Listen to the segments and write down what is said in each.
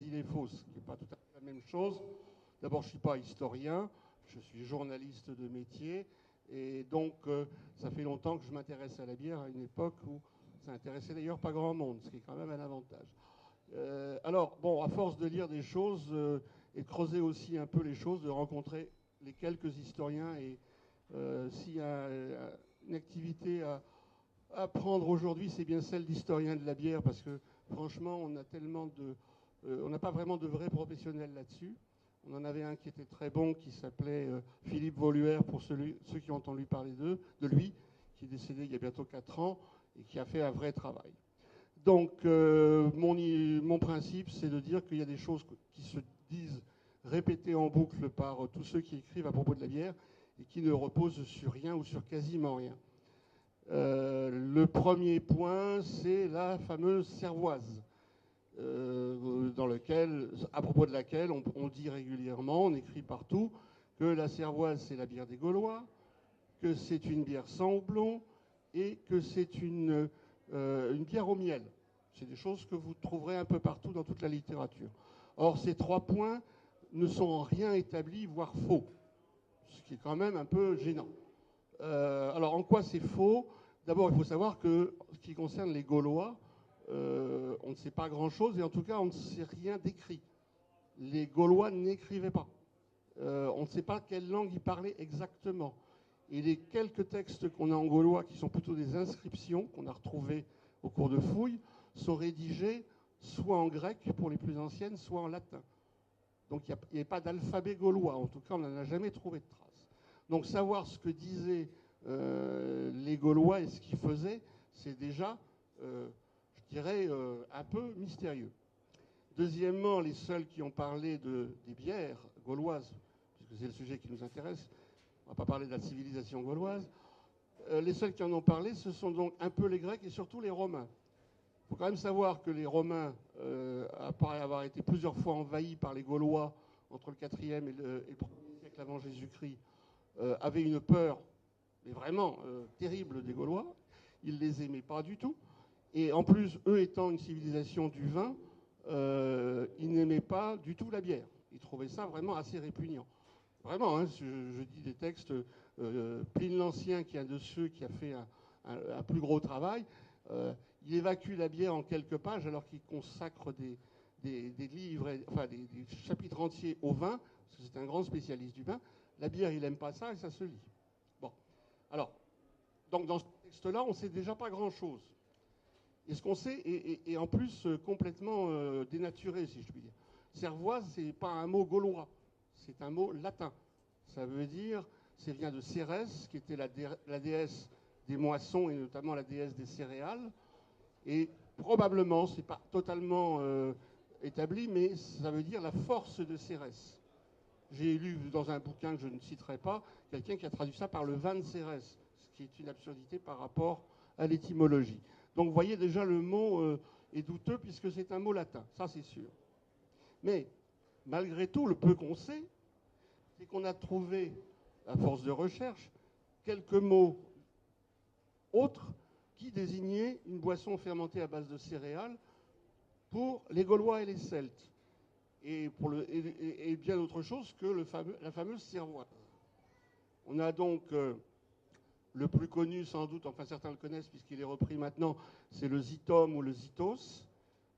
idée fausse, qui n'est pas tout à fait la même chose. D'abord, je ne suis pas historien, je suis journaliste de métier, et donc ça fait longtemps que je m'intéresse à la bière, à une époque où ça intéressait d'ailleurs pas grand monde, ce qui est quand même un avantage. Alors, bon, à force de lire des choses et de creuser aussi un peu les choses, de rencontrer les quelques historiens, et s'il y a une activité à prendre aujourd'hui, c'est bien celle d'historien de la bière, parce que franchement, on a tellement de... on n'a pas vraiment de vrais professionnels là-dessus. On en avait un qui était très bon, qui s'appelait Philippe Voluère, pour ceux qui ont entendu parler de lui, qui est décédé il y a bientôt 4 ans, et qui a fait un vrai travail. Donc, mon principe, c'est de dire qu'il y a des choses qui se disent répétées en boucle par tous ceux qui écrivent à propos de la bière, et qui ne reposent sur rien ou sur quasiment rien. Le premier point, c'est la fameuse cervoise, à propos de laquelle on dit régulièrement, on écrit partout, que la cervoise, c'est la bière des Gaulois, que c'est une bière sans houblon, et que c'est une bière au miel. C'est des choses que vous trouverez un peu partout dans toute la littérature. Or, ces 3 points ne sont en rien établis, voire faux, ce qui est quand même un peu gênant. Alors, en quoi c'est faux? D'abord, il faut savoir que, ce qui concerne les Gaulois, on ne sait pas grand-chose, et en tout cas, on ne sait rien d'écrit. Les Gaulois n'écrivaient pas. On ne sait pas quelle langue ils parlaient exactement. Et les quelques textes qu'on a en gaulois, qui sont plutôt des inscriptions qu'on a retrouvées au cours de fouilles, sont rédigés soit en grec pour les plus anciennes, soit en latin. Donc il n'y a pas d'alphabet gaulois. En tout cas, on n'en a jamais trouvé de traces. Donc savoir ce que disaient les Gaulois et ce qu'ils faisaient, c'est déjà, je dirais, un peu mystérieux. Deuxièmement, les seuls qui ont parlé des bières gauloises, puisque c'est le sujet qui nous intéresse, on ne va pas parler de la civilisation gauloise, les seuls qui en ont parlé, ce sont donc un peu les Grecs et surtout les Romains. Il faut quand même savoir que les Romains, après avoir été plusieurs fois envahis par les Gaulois entre le 4e et le 1er siècle avant Jésus-Christ, avaient une peur, mais vraiment terrible, des Gaulois. Ils ne les aimaient pas du tout. Et en plus, eux étant une civilisation du vin, ils n'aimaient pas du tout la bière. Ils trouvaient ça vraiment assez répugnant. Vraiment, hein, je dis des textes, Pline l'Ancien, qui est un de ceux qui a fait un plus gros travail, il évacue la bière en quelques pages alors qu'il consacre des livres, enfin des chapitres entiers au vin, parce que c'est un grand spécialiste du vin. La bière, il n'aime pas ça et ça se lit. Bon, alors, donc dans ce texte-là, on ne sait déjà pas grand-chose. Et ce qu'on sait est en plus complètement dénaturé, si je puis dire. Cervoise, ce n'est pas un mot gaulois, c'est un mot latin. Ça veut dire, ça vient de Cérès, qui était la déesse des moissons et notamment la déesse des céréales. Et probablement, ce n'est pas totalement établi, mais ça veut dire la force de Cérès. J'ai lu dans un bouquin que je ne citerai pas, quelqu'un qui a traduit ça par le vin de Cérès, ce qui est une absurdité par rapport à l'étymologie. Donc vous voyez déjà le mot est douteux puisque c'est un mot latin, ça c'est sûr. Mais malgré tout, le peu qu'on sait, c'est qu'on a trouvé, à force de recherche, quelques mots autres qui désignaient une boisson fermentée à base de céréales pour les Gaulois et les Celtes. Et bien autre chose que la fameuse cervoise. On a donc le plus connu sans doute, enfin certains le connaissent puisqu'il est repris maintenant, c'est le zytome ou le zytos,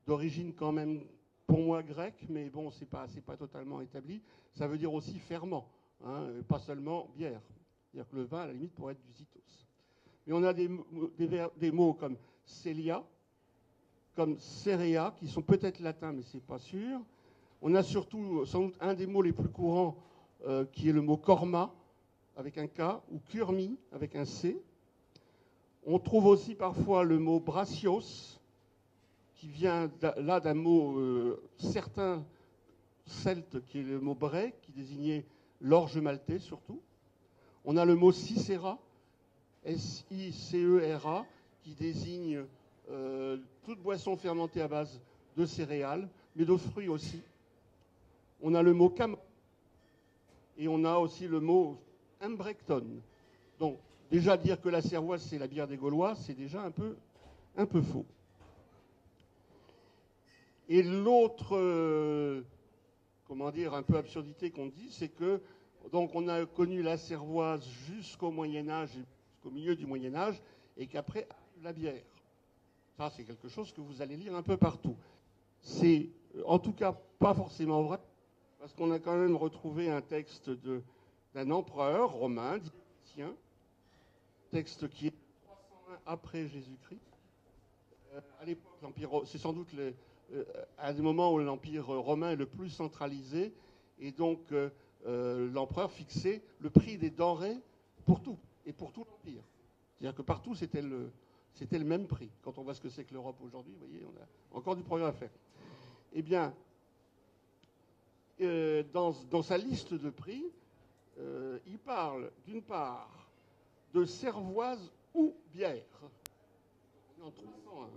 d'origine quand même pour moi grecque, mais bon, c'est pas totalement établi. Ça veut dire aussi ferment, hein, pas seulement bière. C'est-à-dire que le vin, à la limite, pourrait être du zytos. Mais on a des mots comme celia, comme cerea, qui sont peut-être latins, mais c'est pas sûr. On a surtout, sans doute, un des mots les plus courants, qui est le mot korma, avec un K, ou kurmi, avec un C. On trouve aussi parfois le mot brassios, qui vient là d'un mot certain celte, qui est le mot bray, qui désignait l'orge maltais surtout. On a le mot Sicera, S-I-C-E-R-A, qui désigne toute boisson fermentée à base de céréales, mais de fruits aussi. On a le mot cam, et on a aussi le mot Imbrecton. Donc, déjà dire que la cervoise, c'est la bière des Gaulois, c'est déjà un peu faux. Et l'autre, comment dire, un peu absurdité qu'on dit, c'est que donc on a connu la cervoise jusqu'au Moyen-Âge, jusqu'au milieu du Moyen-Âge, et qu'après, la bière. Ça, c'est quelque chose que vous allez lire un peu partout. C'est en tout cas pas forcément vrai, parce qu'on a quand même retrouvé un texte d'un empereur romain, Dioclétien, texte qui est 301 après Jésus-Christ. À l'époque, c'est sans doute à des moments où l'Empire romain est le plus centralisé, et donc l'empereur fixait le prix des denrées pour tout, et pour tout l'Empire. C'est-à-dire que partout, c'était le même prix. Quand on voit ce que c'est que l'Europe aujourd'hui, vous voyez, on a encore du progrès à faire. Eh bien, dans sa liste de prix, il parle d'une part de cervoise ou bière, en 301,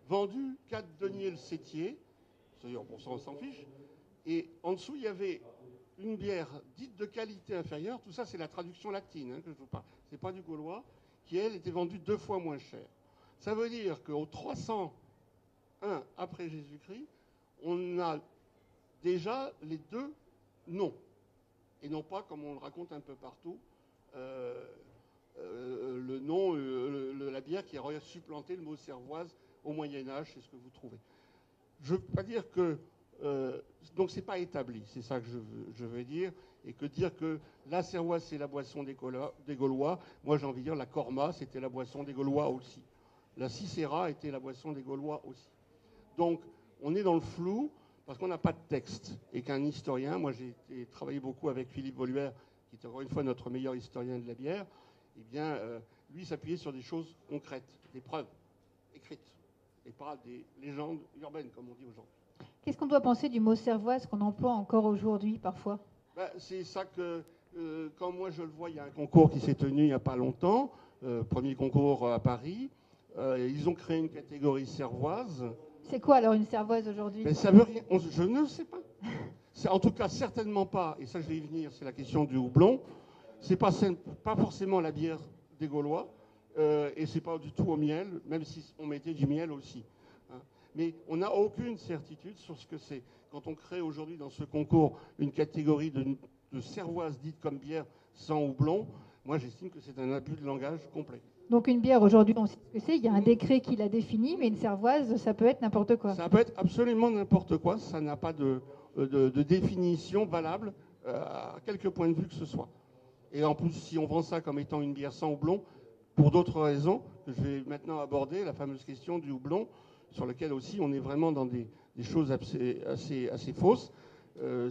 vendu 4 deniers le septier, c'est-à-dire pour ça on s'en fiche, et en dessous il y avait une bière dite de qualité inférieure, tout ça c'est la traduction latine que je vous parle, c'est pas du gaulois, qui elle était vendue 2 fois moins cher. Ça veut dire qu'au 301 après Jésus-Christ, on a déjà les deux noms, et non pas comme on le raconte un peu partout, le nom, la bière qui a supplanté le mot cervoise au Moyen-Âge, c'est ce que vous trouvez. Je ne veux pas dire que... donc c'est pas établi, c'est ça que je veux dire, et que dire que la cervoise c'est la boisson des Gaulois, moi j'ai envie de dire la Corma c'était la boisson des Gaulois aussi. La Cicéra était la boisson des Gaulois aussi. Donc on est dans le flou, parce qu'on n'a pas de texte, et qu'un historien, moi j'ai travaillé beaucoup avec Philippe Voluère, qui est encore une fois notre meilleur historien de la bière, eh bien, lui s'appuyait sur des choses concrètes, des preuves écrites, et pas des légendes urbaines, comme on dit aujourd'hui. Qu'est-ce qu'on doit penser du mot cervoise qu'on emploie encore aujourd'hui, parfois ? C'est ça que, quand moi je le vois, il y a un concours qui s'est tenu il n'y a pas longtemps, premier concours à Paris, ils ont créé une catégorie cervoise. C'est quoi alors une cervoise aujourd'hui ? Mais ça veut rien, je ne sais pas. C'est en tout cas certainement pas, et ça je vais y venir, c'est la question du houblon. C'est pas forcément la bière des Gaulois, et c'est pas du tout au miel, même si on mettait du miel aussi. Hein. Mais on n'a aucune certitude sur ce que c'est. Quand on crée aujourd'hui dans ce concours une catégorie de cervoise dite comme bière sans houblon, moi j'estime que c'est un abus de langage complet. Donc une bière aujourd'hui, on sait ce que c'est, il y a un décret qui l'a défini, mais une cervoise, ça peut être n'importe quoi. Ça peut être absolument n'importe quoi, ça n'a pas de définition valable à quelque point de vue que ce soit. Et en plus, si on vend ça comme étant une bière sans houblon, pour d'autres raisons, que je vais maintenant aborder, la fameuse question du houblon, sur laquelle aussi on est vraiment dans des choses assez fausses,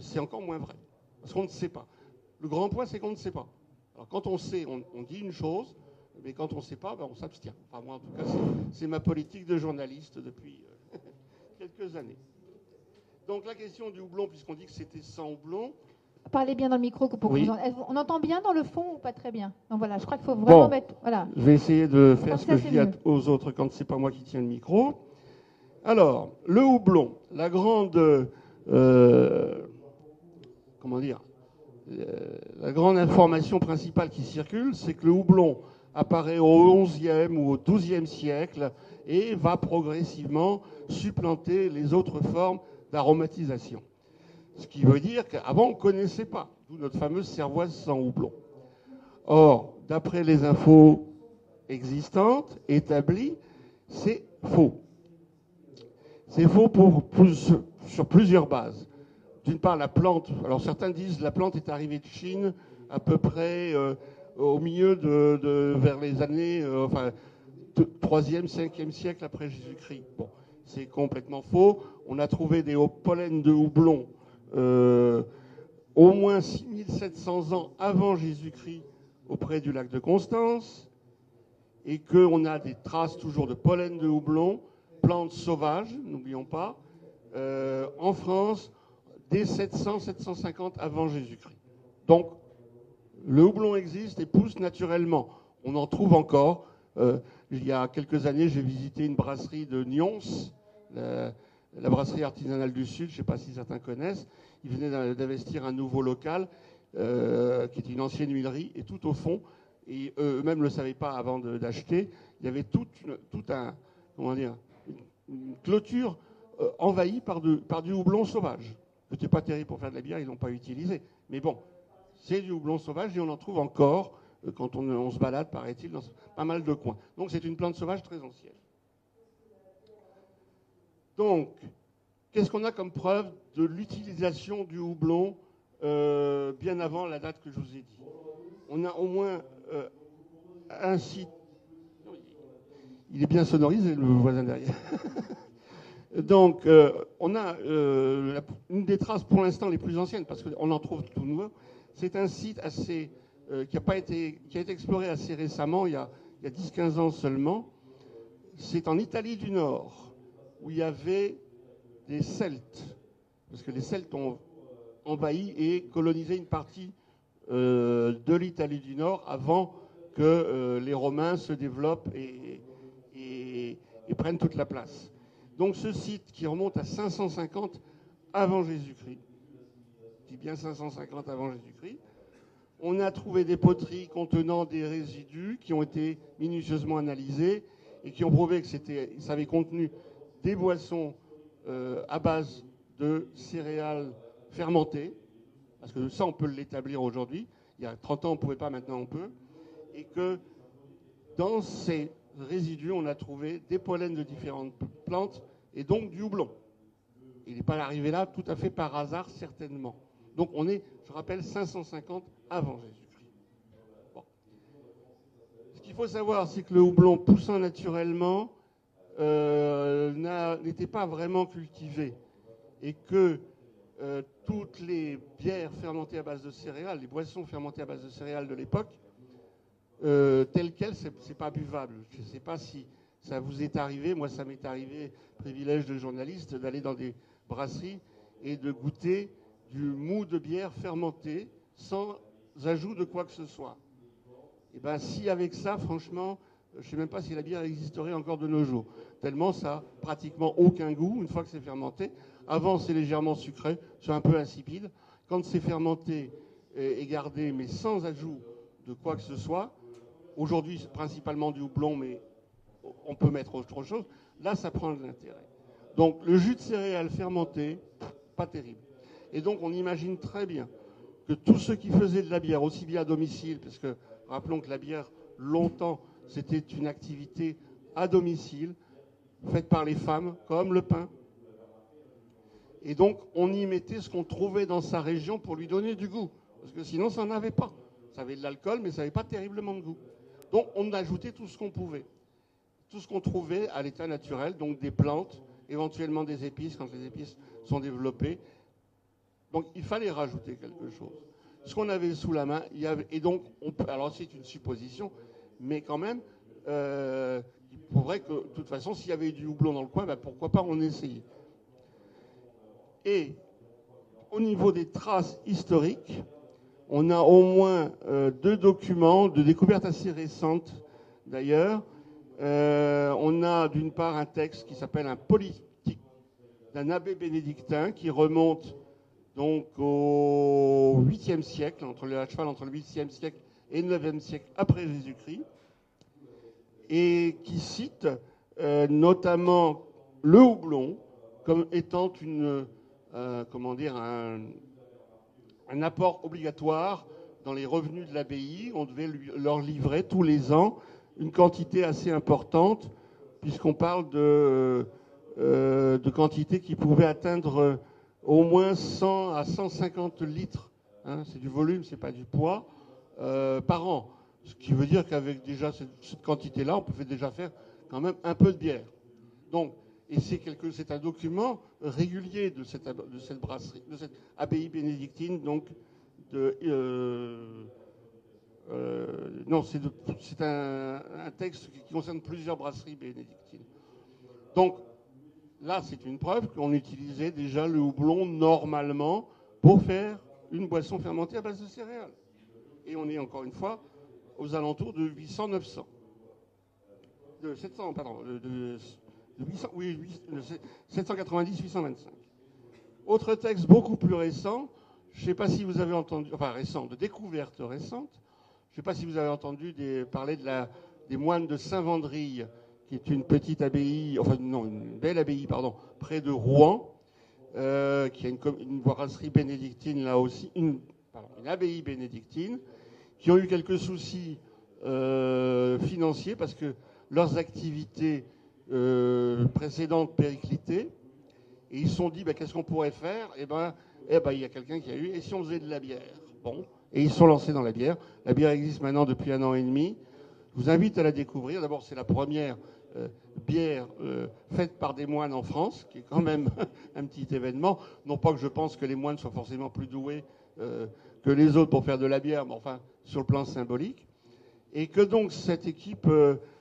c'est encore moins vrai. Parce qu'on ne sait pas. Le grand point, c'est qu'on ne sait pas. Alors quand on sait, on dit une chose, mais quand on ne sait pas, on s'abstient. Enfin moi, en tout cas, c'est ma politique de journaliste depuis quelques années. Donc la question du houblon, puisqu'on dit que c'était sans houblon... Parlez bien dans le micro pour oui. On entend bien dans le fond ou pas très bien? Donc voilà, je crois qu'il faut vraiment mettre... Voilà. Je vais essayer de faire ce que je dis aux autres quand c'est pas moi qui tiens le micro. Alors, le houblon, la grande... comment dire, la grande information principale qui circule, c'est que le houblon apparaît au XIe ou au XIIe siècle et va progressivement supplanter les autres formes d'aromatisation. Ce qui veut dire qu'avant, on ne connaissait pas, d'où notre fameuse cervoise sans houblon. Or, d'après les infos existantes, établies, c'est faux. C'est faux sur plusieurs bases. D'une part, la plante, alors certains disent que la plante est arrivée de Chine à peu près au milieu vers les années, 3e, 5e siècle après Jésus-Christ. Bon, c'est complètement faux. On a trouvé des pollens de houblon au moins 6700 ans avant Jésus-Christ auprès du lac de Constance, et qu'on a des traces toujours de pollen de houblon, plantes sauvages, n'oublions pas, en France, dès 700-750 avant Jésus-Christ. Donc, le houblon existe et pousse naturellement. On en trouve encore. Il y a quelques années, j'ai visité une brasserie de Nyons, la brasserie artisanale du Sud, je ne sais pas si certains connaissent. Ils venaient d'investir un nouveau local, qui était une ancienne huilerie, et tout au fond, et eux-mêmes ne le savaient pas avant d'acheter, il y avait une clôture envahi par du houblon sauvage. C'était pas terrible pour faire de la bière, ils l'ont pas utilisé. Mais bon, c'est du houblon sauvage et on en trouve encore quand on se balade, paraît-il, dans pas mal de coins. Donc c'est une plante sauvage très ancienne. Donc, qu'est-ce qu'on a comme preuve de l'utilisation du houblon bien avant la date que je vous ai dit? On a au moins un site. Il est bien sonorisé, le voisin derrière. Donc, on a une des traces pour l'instant les plus anciennes, parce qu'on en trouve tout nouveau. C'est un site assez, qui a été exploré assez récemment, il y a 10-15 ans seulement. C'est en Italie du Nord, où il y avait des Celtes, parce que les Celtes ont envahi et colonisé une partie de l'Italie du Nord avant que les Romains se développent et prennent toute la place. Donc ce site qui remonte à 550 avant Jésus-Christ, je dis bien 550 avant Jésus-Christ, on a trouvé des poteries contenant des résidus qui ont été minutieusement analysés et qui ont prouvé que ça avait contenu des boissons à base de céréales fermentées, parce que ça on peut l'établir aujourd'hui, il y a 30 ans on ne pouvait pas, maintenant on peut, et que dans ces résidus on a trouvé des pollens de différentes plantes et donc du houblon. Il n'est pas arrivé là tout à fait par hasard, certainement. Donc on est, je rappelle, 550 avant Jésus-Christ. Bon. Ce qu'il faut savoir, c'est que le houblon poussant naturellement n'était pas vraiment cultivé et que toutes les bières fermentées à base de céréales, les boissons fermentées à base de céréales de l'époque, telles quelles, c'est pas buvable. Je ne sais pas si ça vous est arrivé, moi ça m'est arrivé, privilège de journaliste, d'aller dans des brasseries et de goûter du mou de bière fermenté sans ajout de quoi que ce soit. Et bien si avec ça, franchement, je ne sais même pas si la bière existerait encore de nos jours. Tellement ça n'a pratiquement aucun goût une fois que c'est fermenté. Avant c'est légèrement sucré, c'est un peu insipide. Quand c'est fermenté et gardé, mais sans ajout de quoi que ce soit, aujourd'hui c'est principalement du houblon, mais on peut mettre autre chose, là ça prend de l'intérêt. Donc le jus de céréales fermenté, pas terrible. Et donc on imagine très bien que tous ceux qui faisaient de la bière, aussi bien à domicile, parce que rappelons que la bière, longtemps, c'était une activité à domicile, faite par les femmes, comme le pain. Et donc on y mettait ce qu'on trouvait dans sa région pour lui donner du goût, parce que sinon ça n'en avait pas. Ça avait de l'alcool, mais ça n'avait pas terriblement de goût. Donc on ajoutait tout ce qu'on pouvait. Tout ce qu'on trouvait à l'état naturel, donc des plantes, éventuellement des épices, quand les épices sont développées. Donc il fallait rajouter quelque chose. Ce qu'on avait sous la main, et donc, alors c'est une supposition, mais quand même, il faudrait que, de toute façon, s'il y avait du houblon dans le coin, ben, pourquoi pas on essayait. Et au niveau des traces historiques, on a au moins 2 documents de découvertes assez récentes, d'ailleurs. On a d'une part un texte qui s'appelle un politique d'un abbé bénédictin qui remonte donc au 8e siècle, à cheval entre le 8e siècle et le 9e siècle après Jésus-Christ, et qui cite notamment le houblon comme étant un apport obligatoire dans les revenus de l'abbaye. On devait leur livrer tous les ans une quantité assez importante, puisqu'on parle de quantités qui pouvaient atteindre au moins 100 à 150 litres, hein, c'est du volume, c'est pas du poids, par an. Ce qui veut dire qu'avec déjà cette quantité-là, on pouvait déjà faire quand même un peu de bière. Donc, et c'est un document régulier de cette brasserie, de cette abbaye bénédictine, donc non, c'est un texte qui concerne plusieurs brasseries bénédictines. Donc, là, c'est une preuve qu'on utilisait déjà le houblon normalement pour faire une boisson fermentée à base de céréales. Et on est encore une fois aux alentours de 800-900. De 700, pardon, de 800, oui, 790-825. Autre texte beaucoup plus récent, je ne sais pas si vous avez entendu, enfin récent, de découverte récente, je ne sais pas si vous avez entendu parler des moines de Saint-Vendrille qui est une petite abbaye, enfin non, une belle abbaye, pardon, près de Rouen, qui a une brasserie bénédictine là aussi, une abbaye bénédictine, qui ont eu quelques soucis financiers parce que leurs activités précédentes périclitaient, et ils se sont dit qu'est-ce qu'on pourrait faire. Il y a quelqu'un qui a eu, et si on faisait de la bière? Bon, et ils se sont lancés dans la bière. La bière existe maintenant depuis 1 an et demi. Je vous invite à la découvrir. D'abord, c'est la première bière faite par des moines en France, qui est quand même un petit événement. Non pas que je pense que les moines soient forcément plus doués que les autres pour faire de la bière, mais enfin, sur le plan symbolique. Et que donc cette équipe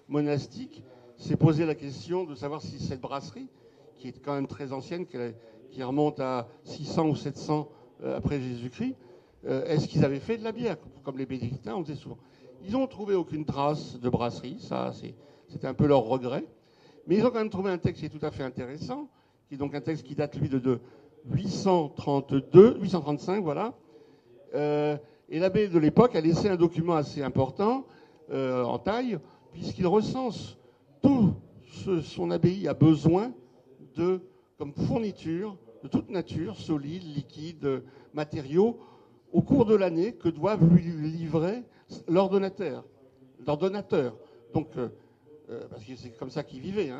monastique s'est posé la question de savoir si cette brasserie, qui est quand même très ancienne, qui remonte à 600 ou 700 après Jésus-Christ, est-ce qu'ils avaient fait de la bière, comme les bénédictins, on disait souvent. Ils n'ont trouvé aucune trace de brasserie, ça c'était un peu leur regret. Mais ils ont quand même trouvé un texte qui est tout à fait intéressant, qui est donc un texte qui date, lui, de 835, voilà. Et l'abbé de l'époque a laissé un document assez important, en taille, puisqu'il recense tout ce son abbaye a besoin comme fourniture de toute nature, solide, liquide, matériaux, au cours de l'année que doivent lui livrer leurs donateurs. Donc, parce que c'est comme ça qu'ils vivaient.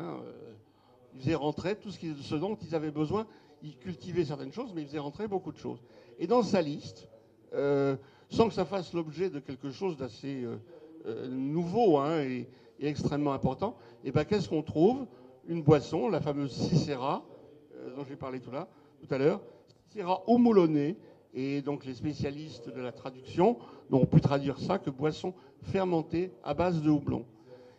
Ils faisaient rentrer tout ce dont ils avaient besoin. Ils cultivaient certaines choses, mais ils faisaient rentrer beaucoup de choses. Et dans sa liste, sans que ça fasse l'objet de quelque chose d'assez nouveau et extrêmement important, qu'est-ce qu'on trouve? Une boisson, la fameuse Cicéra, dont j'ai parlé tout à l'heure, Cicéra houmolonnée, et donc les spécialistes de la traduction n'ont pu traduire ça que boisson fermentée à base de houblon.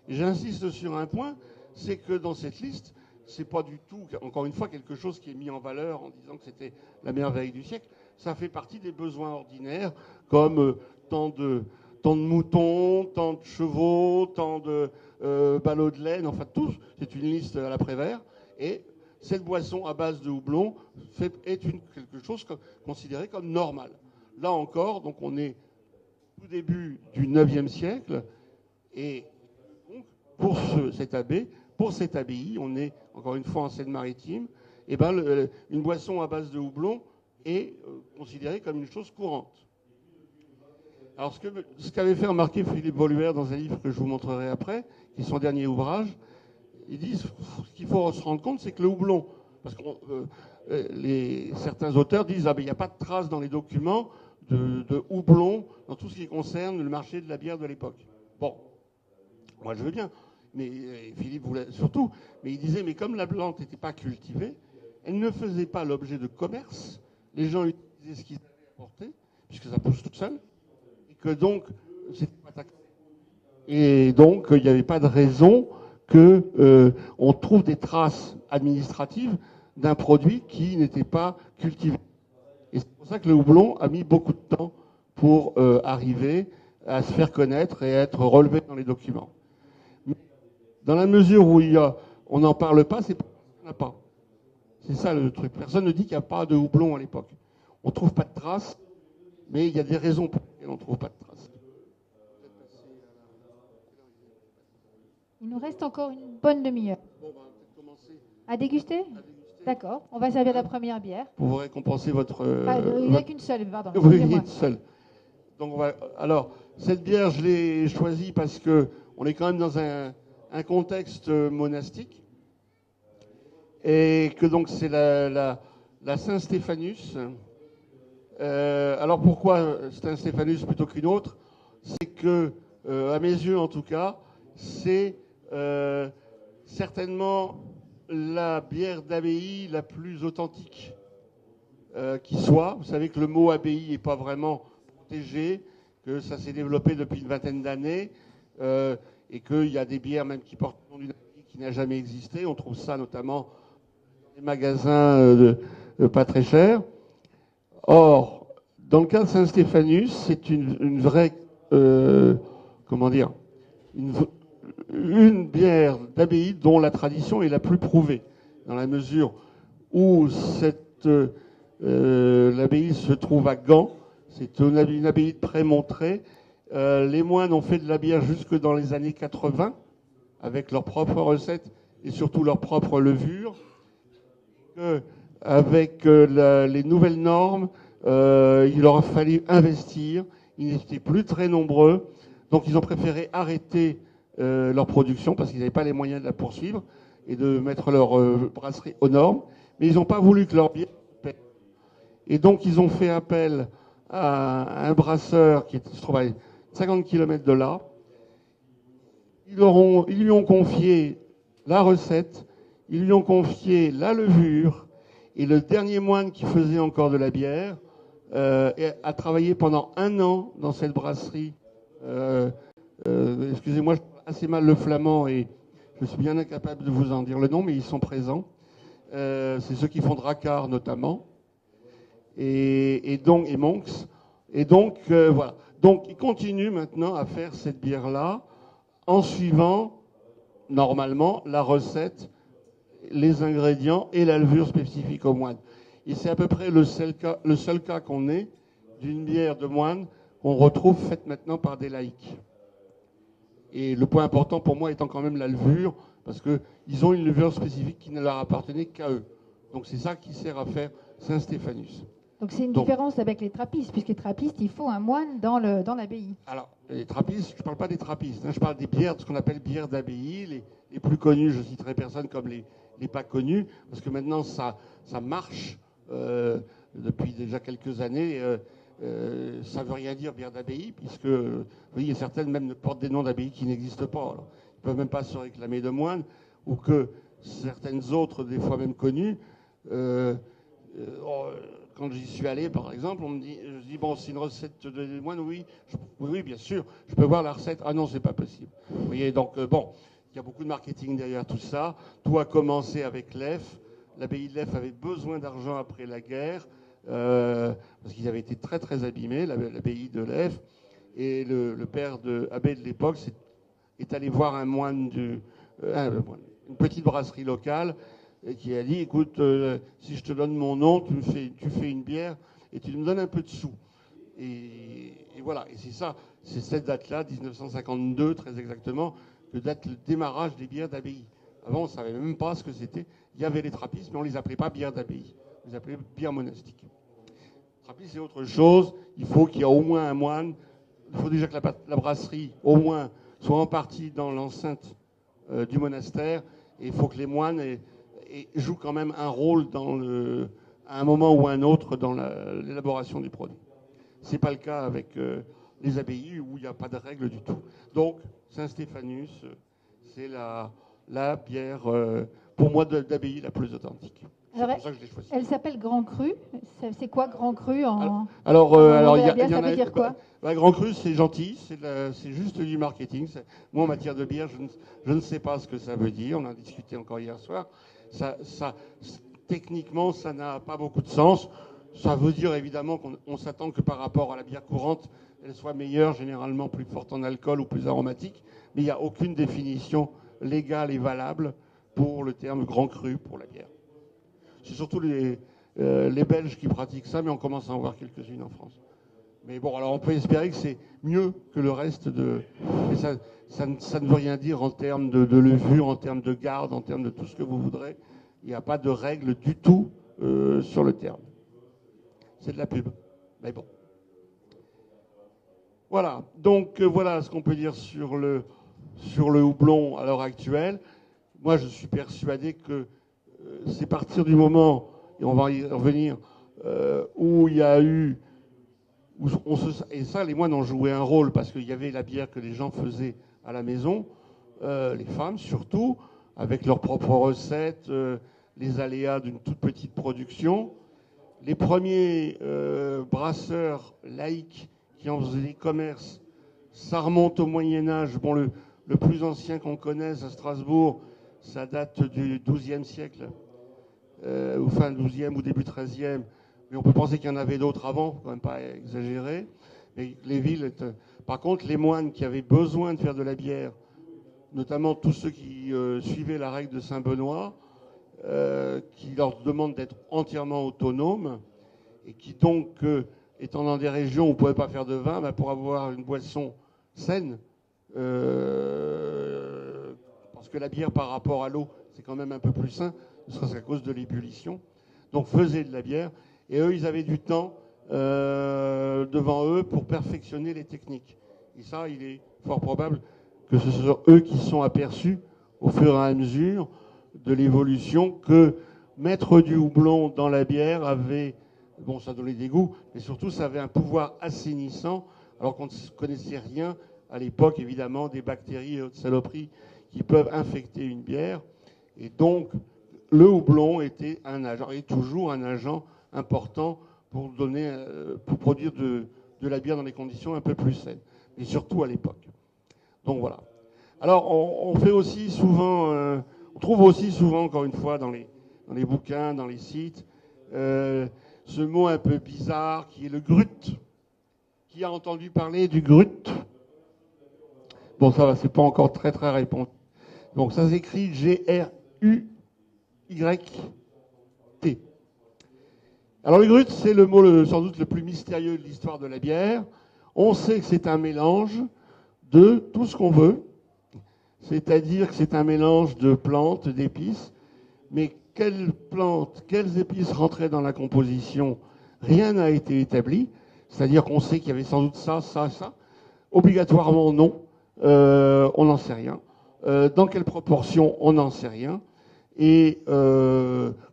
Et j'insiste sur un point, c'est que dans cette liste, c'est pas du tout, encore une fois, quelque chose qui est mis en valeur en disant que c'était la merveille du siècle. Ça fait partie des besoins ordinaires, comme tant de moutons, tant de chevaux, tant de ballots de laine, enfin tout. C'est une liste à la Prévert. Et cette boisson à base de houblon est quelque chose considéré comme normal. Là encore, donc on est au début du IXe siècle, et donc pour cette abbaye, on est encore une fois en Seine-Maritime, une boisson à base de houblon est considérée comme une chose courante. Alors ce qu'avait fait remarquer Philippe Boluer dans un livre que je vous montrerai après, qui est son dernier ouvrage, ils disent ce qu'il faut se rendre compte, c'est que le houblon, parce que certains auteurs disent il n'y a pas de trace dans les documents de houblon dans tout ce qui concerne le marché de la bière de l'époque. Bon, moi je veux bien, mais Philippe voulait surtout, mais il disait mais comme la plante n'était pas cultivée, elle ne faisait pas l'objet de commerce, les gens utilisaient ce qu'ils avaient apporté, puisque ça pousse toute seule, et que donc c'était pas taxé. Et donc il n'y avait pas de raison qu'on trouve des traces administratives d'un produit qui n'était pas cultivé. Et c'est pour ça que le houblon a mis beaucoup de temps pour arriver à se faire connaître et à être relevé dans les documents. Mais dans la mesure où on n'en parle pas, c'est parce qu'il n'y en a pas. C'est ça le truc. Personne ne dit qu'il n'y a pas de houblon à l'époque. On ne trouve pas de traces, mais il y a des raisons pour lesquelles on ne trouve pas de traces. Il nous reste encore une bonne demi-heure. Bon, on va peut-être commencer à déguster. D'accord. On va servir la première bière. Pour vous récompenser votre... il n'y a qu'une seule, pardon. Oui, une seule. Donc, alors, cette bière, je l'ai choisie parce qu'on est quand même dans un contexte monastique. Et que donc, c'est la Saint-Stéphanus. Alors, pourquoi Saint-Stéphanus plutôt qu'une autre? C'est que, à mes yeux en tout cas, c'est certainement la bière d'abbaye la plus authentique qui soit. Vous savez que le mot abbaye n'est pas vraiment protégé, que ça s'est développé depuis une vingtaine d'années, et qu'il y a des bières même qui portent le nom d'une abbaye qui n'a jamais existé. On trouve ça notamment dans les magasins pas très chers. Or, dans le cas de Saint-Stéphanus, c'est une vraie... comment dire une bière d'abbaye dont la tradition est la plus prouvée, dans la mesure où l'abbaye se trouve à Gand. C'est une abbaye de Prémontré. Les moines ont fait de la bière jusque dans les années 80. avec leurs propres recettes et surtout leurs propres levures. Avec les nouvelles normes, il leur a fallu investir. Ils n'étaient plus très nombreux. Donc ils ont préféré arrêter leur production parce qu'ils n'avaient pas les moyens de la poursuivre et de mettre leur brasserie aux normes. Mais ils n'ont pas voulu que leur bière paie. Et donc ils ont fait appel à un brasseur qui se trouve à 50 km de là. Ils lui ont confié la recette, ils lui ont confié la levure, et le dernier moine qui faisait encore de la bière a travaillé pendant 1 an dans cette brasserie. Excusez-moi, je parle assez mal le flamand et je suis bien incapable de vous en dire le nom, mais ils sont présents. C'est ceux qui font Drakkar notamment, et Monks. Et donc, voilà. Donc, ils continuent maintenant à faire cette bière-là en suivant, normalement, la recette, les ingrédients et la levure spécifique au moine. Et c'est à peu près le seul cas qu'on ait d'une bière de moine qu'on retrouve faite maintenant par des laïcs. Et le point important pour moi étant quand même la levure, parce qu'ils ont une levure spécifique qui ne leur appartenait qu'à eux. Donc c'est ça qui sert à faire Saint-Stéphanus. Donc c'est une différence avec les trappistes, puisque les trappistes, il faut un moine dans l'abbaye. Alors, les trappistes, je ne parle pas des trappistes, je parle des bières, ce qu'on appelle bières d'abbaye. Les plus connues, je citerai personne comme les pas connus, parce que maintenant ça marche depuis déjà quelques années. Ça ne veut rien dire bière d'abbaye, puisque vous voyez, certaines même portent des noms d'abbaye qui n'existent pas. Alors, ils ne peuvent même pas se réclamer de moine, ou que certaines autres, des fois même connues, quand j'y suis allé, par exemple, je dis bon, c'est une recette de moine, oui, oui, bien sûr, je peux voir la recette. Ah non, c'est pas possible. Vous voyez, donc bon, il y a beaucoup de marketing derrière tout ça. Tout a commencé avec l'Ef. L'abbaye de l'Ef avait besoin d'argent après la guerre, parce qu'ils avaient été très très abîmés, l'abbaye de l'Ef. Et le père abbé de l'époque est allé voir un moine une petite brasserie locale, et qui a dit, écoute, si je te donne mon nom, tu fais une bière et tu me donnes un peu de sous. Et voilà, et c'est ça, c'est cette date-là, 1952 très exactement, que date le démarrage des bières d'abbaye. Avant, on ne savait même pas ce que c'était. Il y avait les trappistes, mais on ne les appelait pas bières d'abbaye. On les appelait bières monastiques. Trappiste, c'est autre chose. Il faut qu'il y ait au moins un moine. Il faut déjà que la brasserie, au moins, soit en partie dans l'enceinte du monastère. Et il faut que les moines jouent quand même un rôle à un moment ou à un autre dans l'élaboration du produit. Ce n'est pas le cas avec les abbayes où il n'y a pas de règles du tout. Donc, Saint-Stéphanus, c'est la bière, pour moi, d'abbaye la plus authentique. C'est pour ça que je l'ai choisie. Elle s'appelle Grand Cru. C'est quoi Grand Cru Alors, ça veut dire quoi Grand Cru, c'est gentil, c'est juste du marketing. Moi, en matière de bière, je ne sais pas ce que ça veut dire. On en a discuté encore hier soir. Techniquement, ça n'a pas beaucoup de sens. Ça veut dire évidemment qu'on s'attend que par rapport à la bière courante, elle soit meilleure, généralement plus forte en alcool ou plus aromatique. Mais il n'y a aucune définition légale et valable pour le terme Grand Cru pour la bière. C'est surtout les Belges qui pratiquent ça, mais on commence à en voir quelques-unes en France. Mais bon, alors on peut espérer que c'est mieux que le reste mais ça ne veut rien dire en termes de levure, en termes de garde, en termes de tout ce que vous voudrez. Il n'y a pas de règle du tout sur le terme. C'est de la pub. Mais bon. Voilà. Donc voilà ce qu'on peut dire sur le houblon à l'heure actuelle. Moi, je suis persuadé que c'est partir du moment, et on va y revenir, où il y a eu... et ça, les moines ont joué un rôle, parce qu'il y avait la bière que les gens faisaient à la maison, les femmes surtout, avec leurs propres recettes, les aléas d'une toute petite production. Les premiers brasseurs laïcs qui en faisaient des commerces, ça remonte au Moyen-Âge. Bon, le plus ancien qu'on connaisse à Strasbourg, ça date du XIIe siècle, ou fin XIIe ou début XIIIe. Mais on peut penser qu'il y en avait d'autres avant, faut quand même pas exagérer. Mais les villes, par contre, les moines qui avaient besoin de faire de la bière, notamment tous ceux qui suivaient la règle de Saint-Benoît, qui leur demandent d'être entièrement autonomes, et qui donc, étant dans des régions où on ne pouvait pas faire de vin, pour avoir une boisson saine, parce que la bière par rapport à l'eau, c'est quand même un peu plus sain, ne serait-ce qu'à cause de l'ébullition. Donc faisaient de la bière, et eux, ils avaient du temps devant eux pour perfectionner les techniques. Et ça, il est fort probable que ce soit eux qui sont aperçus au fur et à mesure de l'évolution que mettre du houblon dans la bière avait, bon, ça donnait des goûts, mais surtout ça avait un pouvoir assainissant, alors qu'on ne connaissait rien à l'époque, évidemment, des bactéries et autres saloperies qui peuvent infecter une bière. Et donc, le houblon était un agent, et toujours un agent important pour produire de la bière dans des conditions un peu plus saines, et surtout à l'époque. Donc voilà. Alors, on fait aussi souvent, on trouve aussi souvent, encore une fois, dans les bouquins, dans les sites, ce mot un peu bizarre qui est le grut. Qui a entendu parler du grut? Bon, ça va, c'est pas encore très très répandu. Donc ça s'écrit G-R-U-Y-T. Alors le grut, c'est le mot sans doute le plus mystérieux de l'histoire de la bière. On sait que c'est un mélange de tout ce qu'on veut, c'est-à-dire que c'est un mélange de plantes, d'épices, mais quelles plantes, quelles épices rentraient dans la composition, rien n'a été établi, c'est-à-dire qu'on sait qu'il y avait sans doute ça, ça, ça. Obligatoirement non, on n'en sait rien. Dans quelle proportion, on n'en sait rien. Et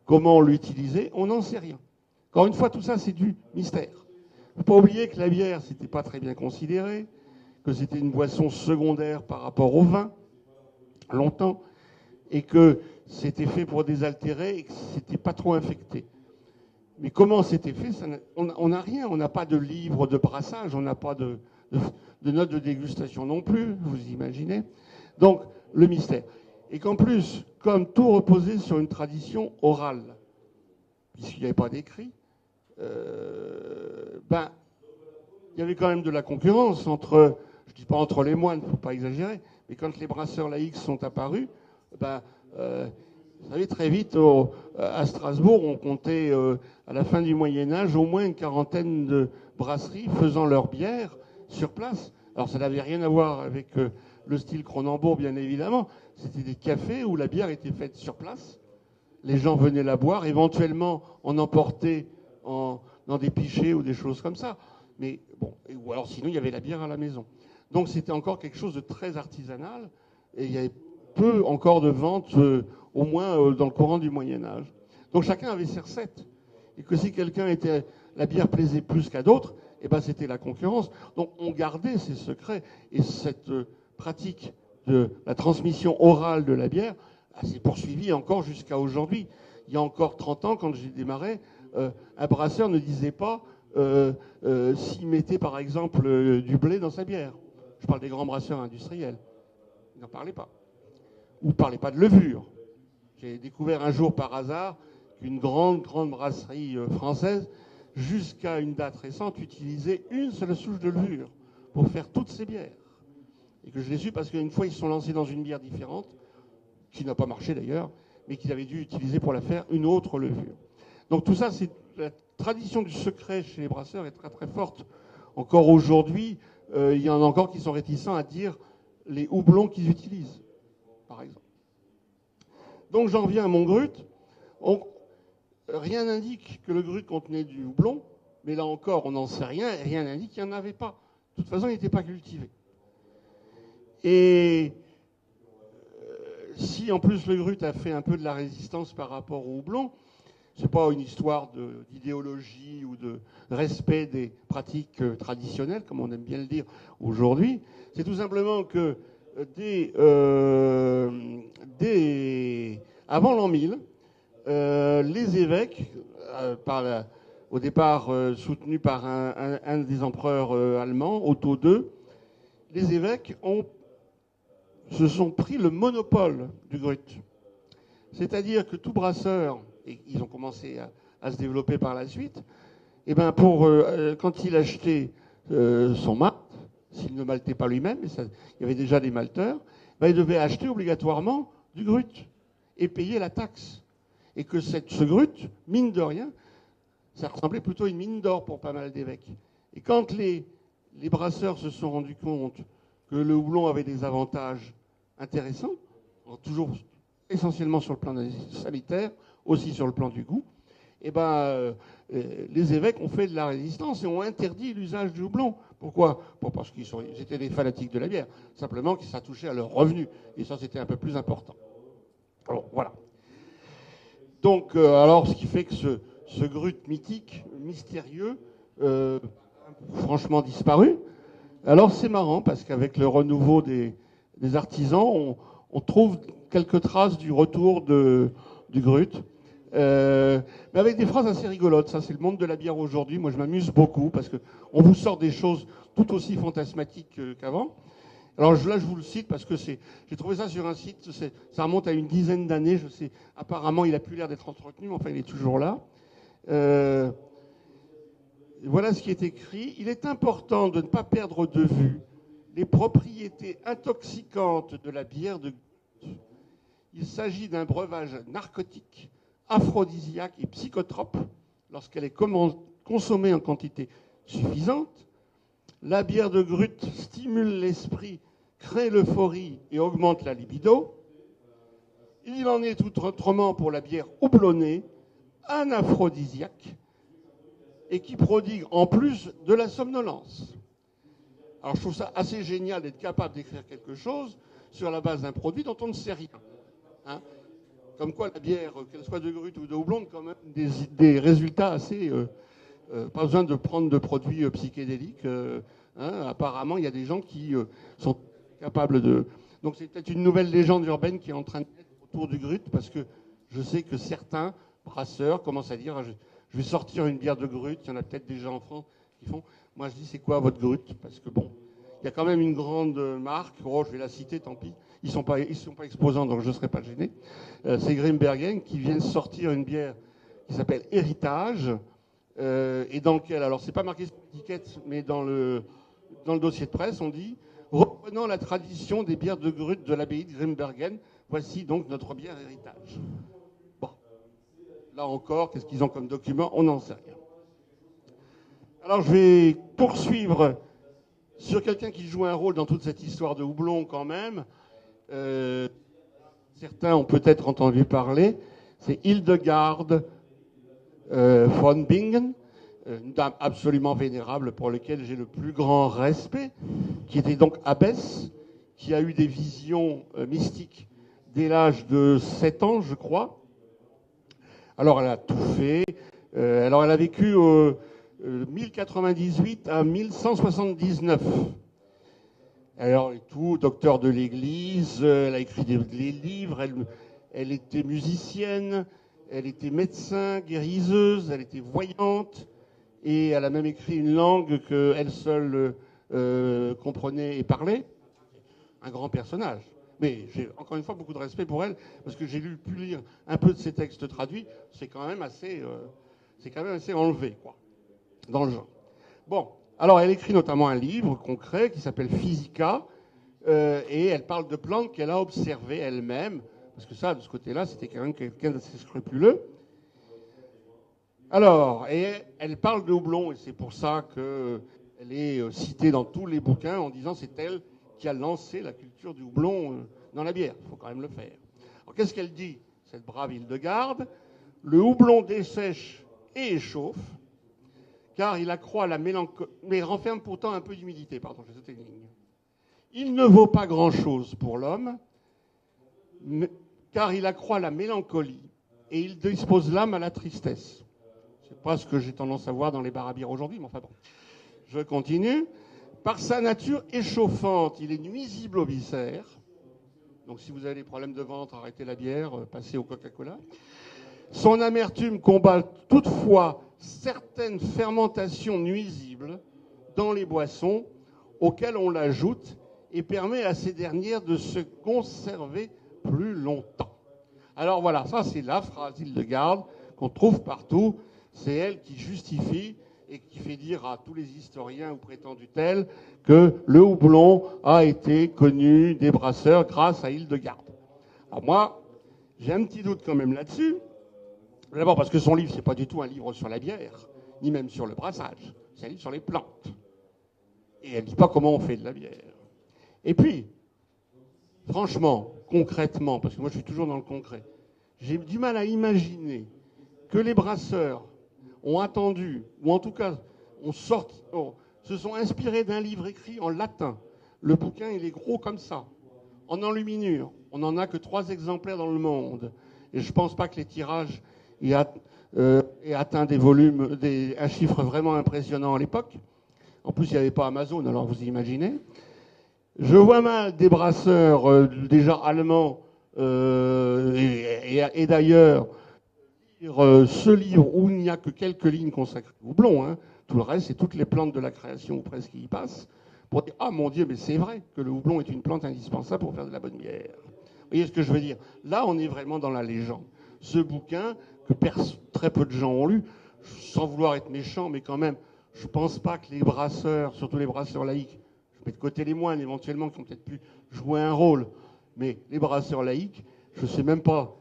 comment l'utiliser, on n'en sait rien. Encore une fois, tout ça, c'est du mystère. Il ne faut pas oublier que la bière, c'était pas très bien considéré, que c'était une boisson secondaire par rapport au vin, longtemps, et que c'était fait pour désaltérer et que c'était pas trop infecté. Mais comment c'était fait, on n'a rien, on n'a pas de livre de brassage, on n'a pas de notes de dégustation non plus, vous imaginez. Donc, le mystère. Et qu'en plus, comme tout reposait sur une tradition orale, puisqu'il n'y avait pas d'écrit, il y avait quand même de la concurrence entre, je ne dis pas entre les moines, il ne faut pas exagérer, mais quand les brasseurs laïcs sont apparus, vous savez, très vite, à Strasbourg, on comptait, à la fin du Moyen-Âge, au moins une quarantaine de brasseries faisant leur bière sur place. Alors, ça n'avait rien à voir avec le style Cronenbourg, bien évidemment. C'était des cafés où la bière était faite sur place. Les gens venaient la boire. Éventuellement, on emportait dans des pichets ou des choses comme ça. Mais bon, ou alors sinon, il y avait la bière à la maison. Donc, c'était encore quelque chose de très artisanal. Et il y avait peu encore de ventes, au moins dans le courant du Moyen-Âge. Donc chacun avait ses recettes. Et que si la bière plaisait plus qu'à d'autres, eh ben c'était la concurrence. Donc on gardait ces secrets. Et cette pratique de la transmission orale de la bière s'est poursuivie encore jusqu'à aujourd'hui. Il y a encore 30 ans, quand j'ai démarré, un brasseur ne disait pas s'il mettait par exemple du blé dans sa bière. Je parle des grands brasseurs industriels. Ils n'en parlaient pas. Ou ne parlaient pas de levure. J'ai découvert un jour par hasard qu'une grande brasserie française, jusqu'à une date récente, utilisait une seule souche de levure pour faire toutes ses bières. Et que je l'ai su parce qu'une fois, ils se sont lancés dans une bière différente, qui n'a pas marché d'ailleurs, mais qu'ils avaient dû utiliser pour la faire une autre levure. Donc tout ça, c'est la tradition du secret chez les brasseurs est très très forte. Encore aujourd'hui, il y en a encore qui sont réticents à dire les houblons qu'ils utilisent, par exemple. Donc j'en viens à mon grut. Rien n'indique que le grut contenait du houblon, mais là encore, on n'en sait rien, et rien n'indique qu'il n'y en avait pas. De toute façon, il n'était pas cultivé. Et si en plus le grut a fait un peu de la résistance par rapport au houblon, c'est pas une histoire d'idéologie ou de respect des pratiques traditionnelles, comme on aime bien le dire aujourd'hui. C'est tout simplement que avant l'an 1000, les évêques, au départ soutenus par un des empereurs allemands, Otto II, les évêques se sont pris le monopole du grut. C'est-à-dire que tout brasseur, et ils ont commencé à se développer par la suite, et ben quand il achetait son malt, s'il ne maltait pas lui-même, il y avait déjà des malteurs, ben il devait acheter obligatoirement du grut et payer la taxe. Et que ce grut, mine de rien, ça ressemblait plutôt à une mine d'or pour pas mal d'évêques. Et quand les brasseurs se sont rendus compte que le houblon avait des avantages intéressants, toujours essentiellement sur le plan sanitaire, aussi sur le plan du goût, eh ben, les évêques ont fait de la résistance et ont interdit l'usage du houblon. Pourquoi? Parce qu'ils étaient des fanatiques de la bière. Simplement que ça touchait à leurs revenus. Et ça, c'était un peu plus important. Alors, voilà. Donc, alors, ce qui fait que ce grut mythique, mystérieux, franchement disparu. Alors, c'est marrant, parce qu'avec le renouveau des artisans, on trouve quelques traces du retour du grut. Mais avec des phrases assez rigolotes. Ça, c'est le monde de la bière aujourd'hui. Moi, je m'amuse beaucoup parce qu'on vous sort des choses tout aussi fantasmatiques qu'avant. Alors là, je vous le cite parce que j'ai trouvé ça sur un site. Ça remonte à une dizaine d'années. Je sais. Apparemment, il a plus l'air d'être entretenu, mais enfin, il est toujours là. Voilà ce qui est écrit. Il est important de ne pas perdre de vue les propriétés intoxicantes de la bière de Gut. Il s'agit d'un breuvage narcotique, aphrodisiaque et psychotrope lorsqu'elle est consommée en quantité suffisante. La bière de Gut stimule l'esprit, crée l'euphorie et augmente la libido. Il en est tout autrement pour la bière houblonnée, un aphrodisiaque, et qui prodigue en plus de la somnolence. Alors je trouve ça assez génial d'être capable d'écrire quelque chose sur la base d'un produit dont on ne sait rien. Hein, comme quoi la bière, qu'elle soit de Gut ou de houblon, quand même des résultats assez... pas besoin de prendre de produits psychédéliques. Apparemment, il y a des gens qui sont capables de... Donc c'est peut-être une nouvelle légende urbaine qui est en train de naître autour du Gut, parce que je sais que certains brasseurs commencent à dire je vais sortir une bière de Gut. Il y en a peut-être des gens en France qui font. Moi, je dis c'est quoi votre Gut? Parce que bon, il y a quand même une grande marque. Oh, je vais la citer, tant pis. Ils sont pas exposants, donc je ne serai pas gêné. C'est Grimbergen qui vient de sortir une bière qui s'appelle Héritage. Et dans lequel, alors c'est pas marqué sur l'étiquette, mais dans le dossier de presse, on dit reprenant la tradition des bières de Gut de l'abbaye de Grimbergen, voici donc notre bière Héritage. Bon, là encore, qu'est-ce qu'ils ont comme document? On n'en sait rien. Alors je vais poursuivre sur quelqu'un qui joue un rôle dans toute cette histoire de houblon quand même. Certains ont peut-être entendu parler. C'est Hildegarde von Bingen, une dame absolument vénérable pour laquelle j'ai le plus grand respect, qui était donc abbesse, qui a eu des visions mystiques dès l'âge de 7 ans, je crois. Alors elle a tout fait. Alors elle a vécu 1098 à 1179. Alors et tout, docteur de l'Église, elle a écrit des livres, elle était musicienne. Elle était médecin, guériseuse, elle était voyante, et elle a même écrit une langue qu'elle seule comprenait et parlait. Un grand personnage. Mais j'ai encore une fois beaucoup de respect pour elle, parce que j'ai pu lire un peu de ses textes traduits. C'est quand même assez enlevé, quoi, dans le genre. Bon, alors elle écrit notamment un livre concret qui s'appelle Physica, et elle parle de plantes qu'elle a observées elle-même. Parce que ça, de ce côté-là, c'était quand même quelqu'un d'assez scrupuleux. Alors, et elle parle de houblon, et c'est pour ça qu'elle est citée dans tous les bouquins en disant c'est elle qui a lancé la culture du houblon dans la bière. Il faut quand même le faire. Alors, qu'est-ce qu'elle dit, cette brave Hildegarde? Le houblon dessèche et échauffe, car il accroît la mélancolie, mais renferme pourtant un peu d'humidité. Pardon, j'ai sauté une ligne. Il ne vaut pas grand-chose pour l'homme, car il accroît la mélancolie et il dispose l'âme à la tristesse. C'est pas ce que j'ai tendance à voir dans les bars à bière aujourd'hui, mais enfin bon. Je continue. Par sa nature échauffante, il est nuisible aux viscères. Donc si vous avez des problèmes de ventre, arrêtez la bière, passez au Coca-Cola. Son amertume combat toutefois certaines fermentations nuisibles dans les boissons auxquelles on l'ajoute et permet à ces dernières de se conserver plus longtemps. Alors voilà, ça c'est la phrase Hildegarde qu'on trouve partout. C'est elle qui justifie et qui fait dire à tous les historiens ou prétendus tels que le houblon a été connu des brasseurs grâce à Hildegarde. Alors moi, j'ai un petit doute quand même là-dessus. D'abord parce que son livre, c'est pas du tout un livre sur la bière, ni même sur le brassage. C'est un livre sur les plantes. Et elle ne dit pas comment on fait de la bière. Et puis, franchement, concrètement, parce que moi je suis toujours dans le concret, j'ai du mal à imaginer que les brasseurs ont attendu, ou en tout cas se sont inspirés d'un livre écrit en latin. Le bouquin, il est gros comme ça, en enluminure. On n'en a que 3 exemplaires dans le monde. Et je ne pense pas que les tirages aient atteint des volumes, un chiffre vraiment impressionnant à l'époque. En plus, il n'y avait pas Amazon, alors vous imaginez. Je vois mal des brasseurs déjà allemands et d'ailleurs lire ce livre où il n'y a que quelques lignes consacrées au houblon. Hein. Tout le reste, c'est toutes les plantes de la création ou presque qui y passent. Pour dire, ah mon Dieu, mais c'est vrai que le houblon est une plante indispensable pour faire de la bonne bière. Vous voyez ce que je veux dire? Là, on est vraiment dans la légende. Ce bouquin, que très peu de gens ont lu, sans vouloir être méchant, mais quand même, je ne pense pas que les brasseurs, surtout les brasseurs laïcs, je mets de côté les moines éventuellement qui ont peut-être pu jouer un rôle, mais les brasseurs laïcs, je ne sais même pas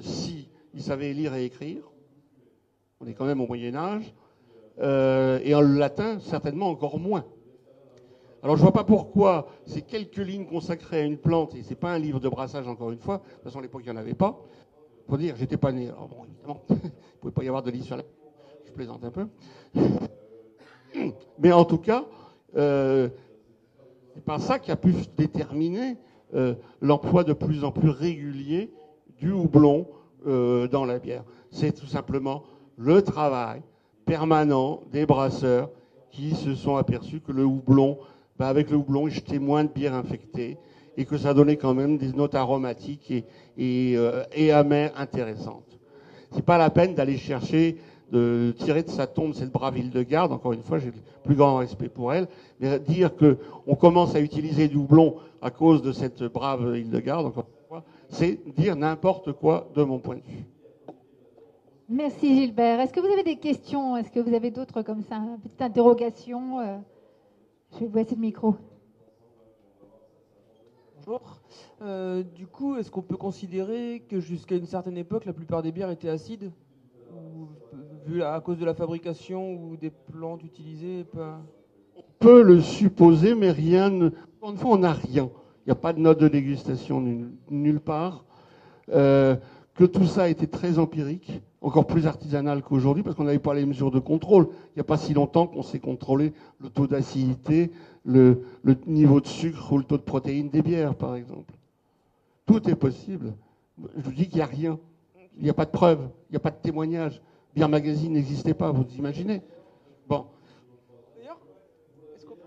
si ils savaient lire et écrire. On est quand même au Moyen-Âge. Et en latin, certainement encore moins. Alors je ne vois pas pourquoi ces quelques lignes consacrées à une plante, et ce n'est pas un livre de brassage encore une fois, de toute façon à l'époque il n'y en avait pas, faut dire, j'étais pas né, alors bon évidemment, il ne pouvait pas y avoir de livre sur la... Je plaisante un peu. Mais en tout cas, c'est pas ça qui a pu déterminer l'emploi de plus en plus régulier du houblon dans la bière. C'est tout simplement le travail permanent des brasseurs qui se sont aperçus que le houblon, avec le houblon, ils jetaient moins de bière infectée et que ça donnait quand même des notes aromatiques et amères intéressantes. C'est pas la peine d'aller chercher, de tirer de sa tombe cette brave Hildegarde. Encore une fois, j'ai le plus grand respect pour elle. Mais dire qu'on commence à utiliser du houblon à cause de cette brave Hildegarde, encore une fois, c'est dire n'importe quoi de mon point de vue. Merci Gilbert. Est-ce que vous avez des questions? Est-ce que vous avez d'autres comme ça? Une petite interrogation? Je vais vous laisser le micro. Bonjour. Du coup, est-ce qu'on peut considérer que jusqu'à une certaine époque, la plupart des bières étaient acides vu à cause de la fabrication ou des plantes utilisées On peut le supposer, mais rien ne... Encore une fois, on n'a rien. Il n'y a pas de note de dégustation nulle part. Que tout ça a été très empirique, encore plus artisanal qu'aujourd'hui, parce qu'on n'avait pas les mesures de contrôle. Il n'y a pas si longtemps qu'on sait contrôler le taux d'acidité, le niveau de sucre ou le taux de protéines des bières, par exemple. Tout est possible. Je vous dis qu'il n'y a rien. Il n'y a pas de preuves, il n'y a pas de témoignages. Bière Magazine n'existait pas, vous imaginez? Bon. D'ailleurs, est-ce qu'on peut...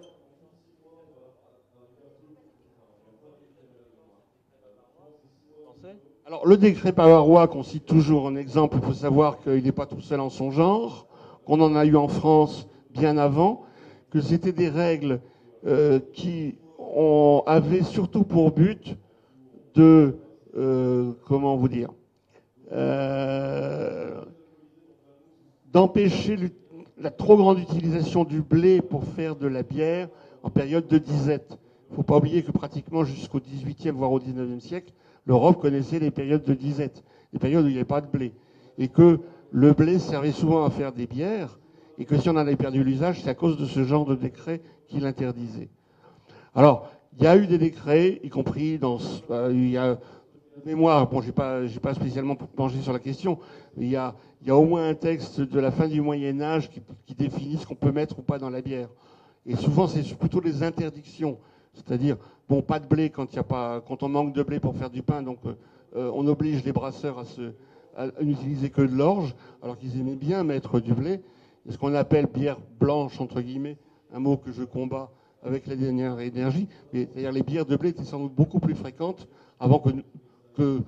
Alors, le décret bavarois qu'on cite toujours en exemple, il faut savoir qu'il n'est pas tout seul en son genre, qu'on en a eu en France bien avant, que c'était des règles qui avaient surtout pour but de, comment vous dire, d'empêcher la trop grande utilisation du blé pour faire de la bière en période de disette. Il ne faut pas oublier que pratiquement jusqu'au XVIIIe, voire au XIXe siècle, l'Europe connaissait les périodes de disette, les périodes où il n'y avait pas de blé. Et que le blé servait souvent à faire des bières, et que si on en avait perdu l'usage, c'est à cause de ce genre de décret qui l'interdisait. Alors, il y a eu des décrets, y compris dans... il y a de mémoire, bon, j'ai pas spécialement penché sur la question, mais il y a au moins un texte de la fin du Moyen-Âge qui définit ce qu'on peut mettre ou pas dans la bière. Et souvent, c'est plutôt les interdictions. C'est-à-dire, bon, pas de blé quand on manque de blé pour faire du pain, donc on oblige les brasseurs à n'utiliser que de l'orge, alors qu'ils aimaient bien mettre du blé. Et ce qu'on appelle bière blanche, entre guillemets, un mot que je combats avec la dernière énergie, mais c'est-à-dire les bières de blé étaient sans doute beaucoup plus fréquentes avant que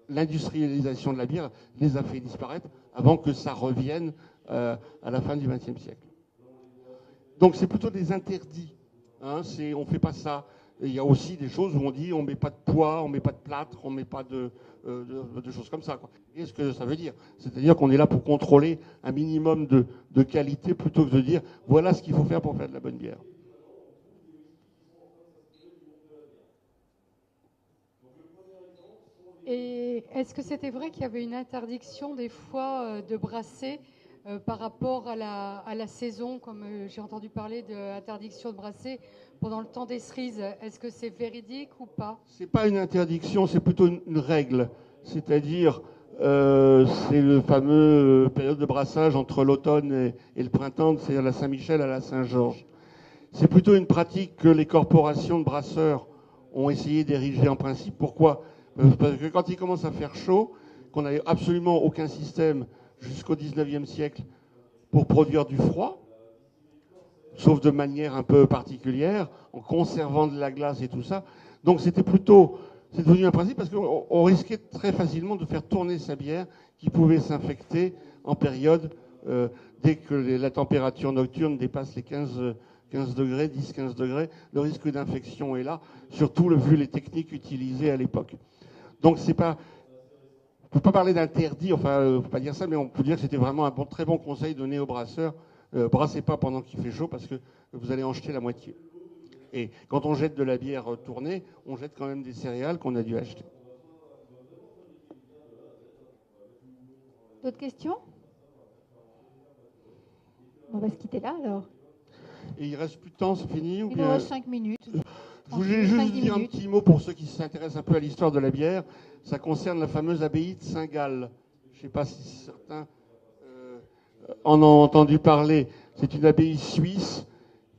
l'industrialisation de la bière les a fait disparaître, avant que ça revienne à la fin du XXe siècle. Donc c'est plutôt des interdits. Hein, on ne fait pas ça. Et il y a aussi des choses où on dit on ne met pas de poids, on ne met pas de plâtre, on ne met pas de choses comme ça. Quoi. Et ce que ça veut dire, c'est-à-dire qu'on est là pour contrôler un minimum de qualité plutôt que de dire voilà ce qu'il faut faire pour faire de la bonne bière. Et est-ce que c'était vrai qu'il y avait une interdiction des fois de brasser par rapport à la saison, comme j'ai entendu parler d'interdiction de brasser pendant le temps des cerises. Est-ce que c'est véridique ou pas? C'est pas une interdiction, c'est plutôt une règle. C'est-à-dire, c'est le fameux période de brassage entre l'automne et le printemps, c'est-à-dire la Saint-Michel à la Saint-Georges. C'est plutôt une pratique que les corporations de brasseurs ont essayé d'ériger en principe. Pourquoi? Parce que quand il commence à faire chaud, qu'on n'avait absolument aucun système jusqu'au 19e siècle pour produire du froid, sauf de manière un peu particulière, en conservant de la glace et tout ça. Donc c'est devenu un principe parce qu'on risquait très facilement de faire tourner sa bière qui pouvait s'infecter en période, dès que la température nocturne dépasse les 15 degrés, 10-15 degrés, le risque d'infection est là, surtout vu les techniques utilisées à l'époque. Donc c'est pas... On ne peut pas parler d'interdit, enfin, on ne peut pas dire ça, mais on peut dire que c'était vraiment un très bon conseil donné aux brasseurs. Brassez pas pendant qu'il fait chaud parce que vous allez en jeter la moitié. Et quand on jette de la bière tournée, on jette quand même des céréales qu'on a dû acheter. D'autres questions? On va se quitter là alors. Et il reste plus de temps, c'est fini? Il nous reste 5 minutes. Je voulais juste dire un petit mot pour ceux qui s'intéressent un peu à l'histoire de la bière. Ça concerne la fameuse abbaye de Saint-Gall. Je ne sais pas si certains en ont entendu parler. C'est une abbaye suisse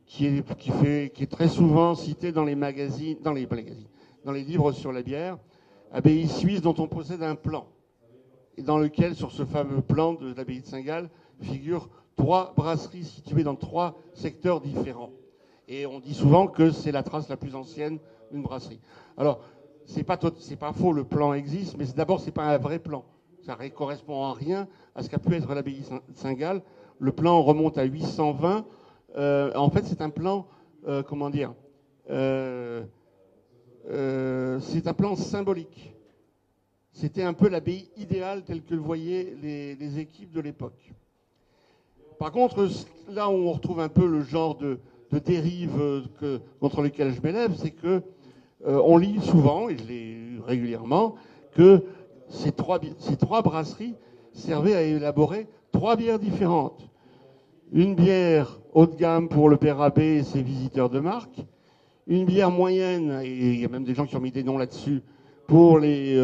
qui est très souvent citée dans les magazines, dans les livres sur la bière. Abbaye suisse dont on possède un plan. Et dans lequel, sur ce fameux plan de l'abbaye de Saint-Gall, figurent 3 brasseries situées dans 3 secteurs différents. Et on dit souvent que c'est la trace la plus ancienne d'une brasserie. Alors, c'est pas faux, le plan existe, mais d'abord, c'est pas un vrai plan. Ça ne correspond en rien à ce qu'a pu être l'abbaye de Saint-Gall. Le plan remonte à 820. En fait, c'est un plan, c'est un plan symbolique. C'était un peu l'abbaye idéale telle que le voyaient les équipes de l'époque. Par contre, là où on retrouve un peu le genre de dérive contre lesquelles je m'élève, c'est que on lit souvent, et je l'ai lu régulièrement, que ces trois brasseries servaient à élaborer 3 bières différentes. Une bière haut de gamme pour le père Abbé et ses visiteurs de marque, une bière moyenne, et il y a même des gens qui ont mis des noms là-dessus, pour les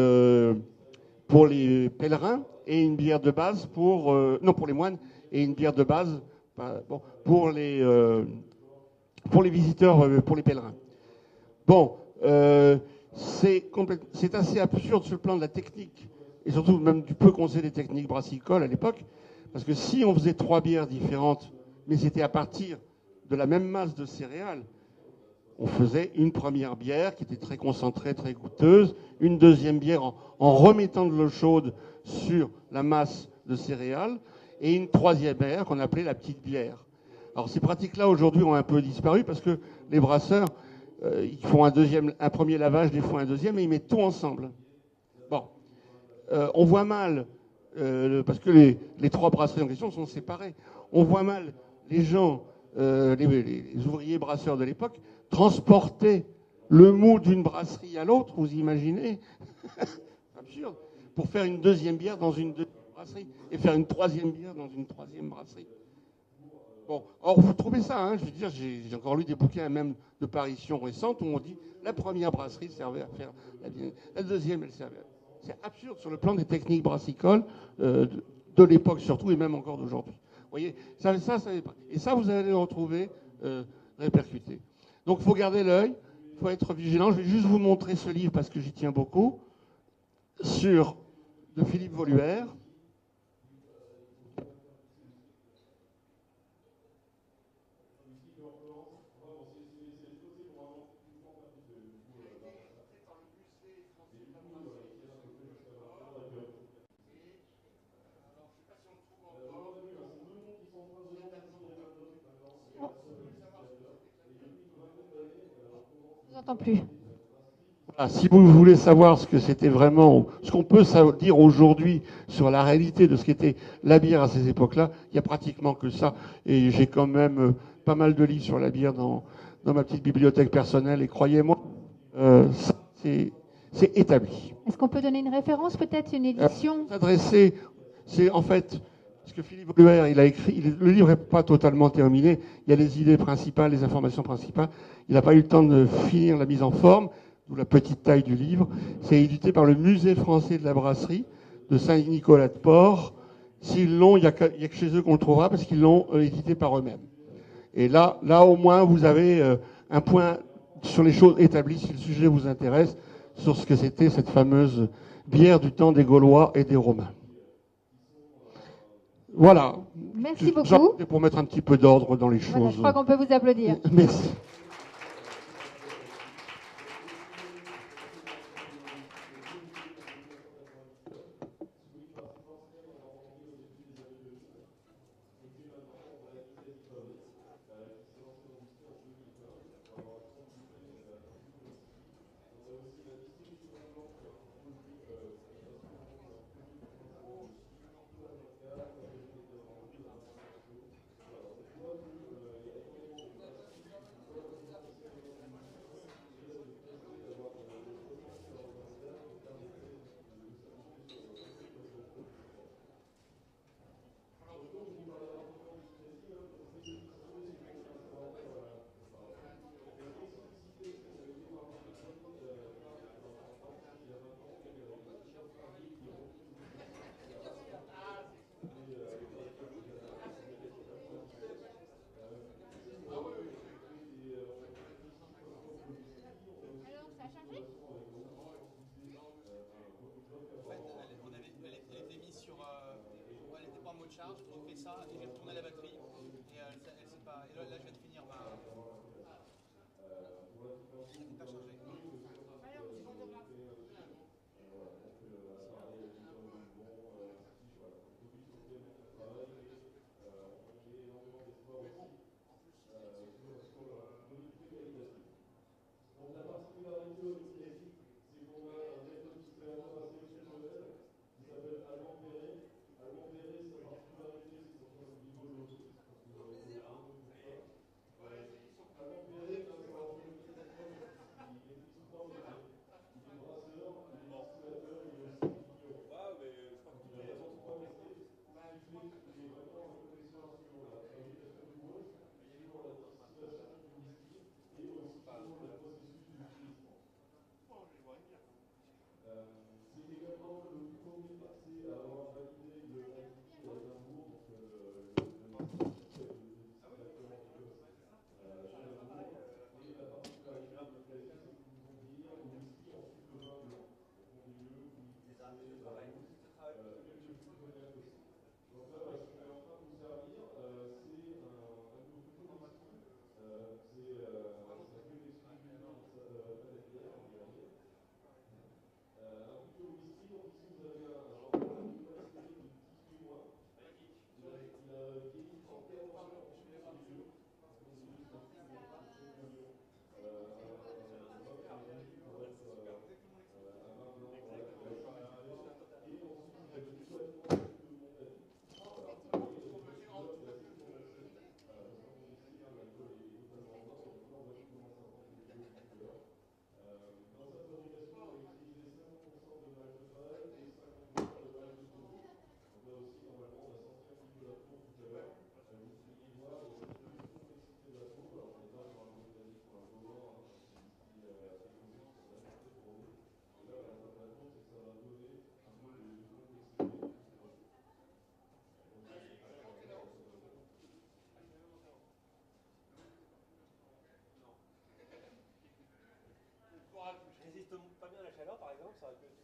pèlerins, et une bière de base pour les moines, et une bière de base pour les visiteurs, pour les pèlerins. Bon, c'est assez absurde sur le plan de la technique, et surtout même du peu qu'on sait des techniques brassicoles à l'époque, parce que si on faisait 3 bières différentes, mais c'était à partir de la même masse de céréales, on faisait une première bière qui était très concentrée, très goûteuse, une deuxième bière en remettant de l'eau chaude sur la masse de céréales, et une troisième bière qu'on appelait la petite bière. Alors ces pratiques-là aujourd'hui ont un peu disparu parce que les brasseurs, ils font un premier lavage, des fois un deuxième, et ils mettent tout ensemble. Bon, on voit mal, parce que les 3 brasseries en question sont séparées, on voit mal les gens, les ouvriers brasseurs de l'époque, transporter le mou d'une brasserie à l'autre, vous imaginez? Absurde. Pour faire une deuxième bière dans une deuxième brasserie et faire une troisième bière dans une troisième brasserie. Bon, or vous trouvez ça, hein, je veux dire, j'ai encore lu des bouquins même de parution récente où on dit la première brasserie servait à faire la deuxième, elle servait à... C'est absurde sur le plan des techniques brassicoles de l'époque surtout et même encore d'aujourd'hui. Vous voyez, ça et ça vous allez le retrouver répercuté. Donc il faut garder l'œil, il faut être vigilant. Je vais juste vous montrer ce livre parce que j'y tiens beaucoup, de Philippe Voluère. Je vous entends plus. Voilà, si vous voulez savoir ce que c'était vraiment, ce qu'on peut dire aujourd'hui sur la réalité de ce qu'était la bière à ces époques-là, il n'y a pratiquement que ça. Et j'ai quand même pas mal de livres sur la bière dans ma petite bibliothèque personnelle. Et croyez-moi, ça, c'est établi. Est-ce qu'on peut donner une référence, peut-être, une édition? S'adresser, c'est en fait, parce que Philippe Ruher, il a écrit, le livre n'est pas totalement terminé, il y a les idées principales, les informations principales, il n'a pas eu le temps de finir la mise en forme, d'où la petite taille du livre. C'est édité par le Musée français de la brasserie de Saint-Nicolas-de-Port. S'ils l'ont, il n'y a que chez eux qu'on le trouvera, parce qu'ils l'ont édité par eux-mêmes. Et là au moins, vous avez un point sur les choses établies, si le sujet vous intéresse, sur ce que c'était cette fameuse bière du temps des Gaulois et des Romains. Voilà. Merci beaucoup. Pour mettre un petit peu d'ordre dans les choses. Voilà, je crois qu'on peut vous applaudir. Merci. J'ai fait ça et j'ai retourné la batterie et elle s'est pas. Et là, je viens de finir ma. Elle n'est pas chargée. Résiste pas bien à la chaleur, par exemple, ça aurait pu être